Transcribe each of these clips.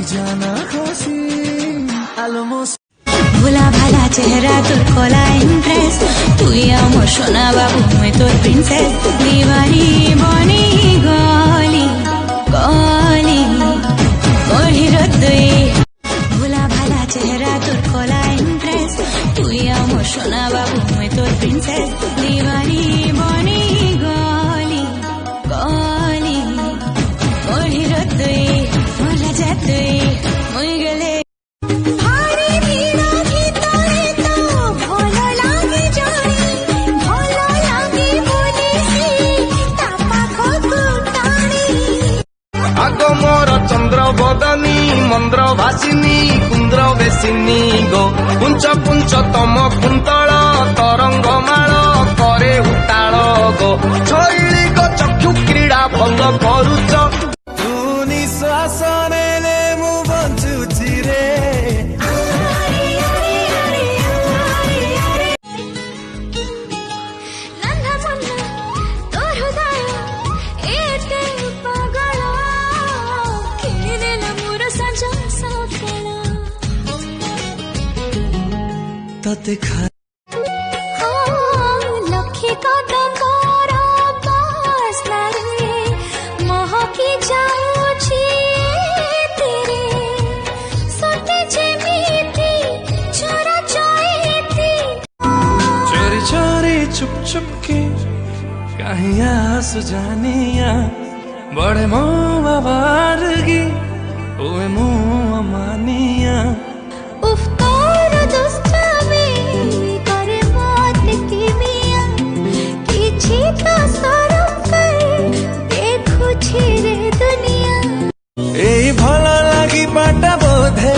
জানা খুশি অলমোস্ট ভোলা ভালা চেহারা তোর কলা ইমপ্রেস তুই আমার সোনা বাবু মুই তোর প্রিন্সেস দিবানি বনি গলি গলি গড়ির তুই ভোলা ভালা চেহারা তোর কলা ইমপ্রেস তুই আমার সোনা বাবু মুই তোর প্রিন্সেস দিবানি বনি গলি গলি গড়ির তুই ভোলা যা তুই মুই গেলে আগমর চন্দ্র বদনী মন্দ্র ভাসিনী কুন্দ্র বেসিনী গো পুঞ্চ পুঞ্চ তম কুন্তল তরঙ্গ মাଳ করে উতাଳ গো শୈଳୀ গো ଚକ୍ଷୁ କ୍ରୀଡ଼ା ଭଙ୍ଗ କରୁଛ ତୁ ନିଶ୍ୱାସ ନେଲେ ମୁଁ ବଞ୍ଚୁଛି ରେ ତତେ ଲକ୍ଷେ କଦମ୍ବର ବାସ୍ନାରେ ମହକି ଯାଉଛି ତେରେ ସତେ ଯେମିତି ଚୋରା ଚୋରି चोरी चोरी चुप चुप के कहीं आंसू जानिया बड़े मुँह आवारगी ओए मुँह अमानिया उफ तोर दुष्टामी करे मत की मिया किछि तो सरम कर देखुछि रे दुनिया এই ভালো লাগি পাটা বোধে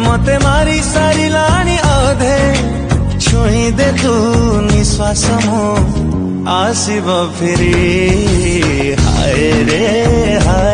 মতে মারি সারিলানি অধে ছুঁই দে তু নিঃশ্বাস মো আসিব ফিরি হায় রে হায়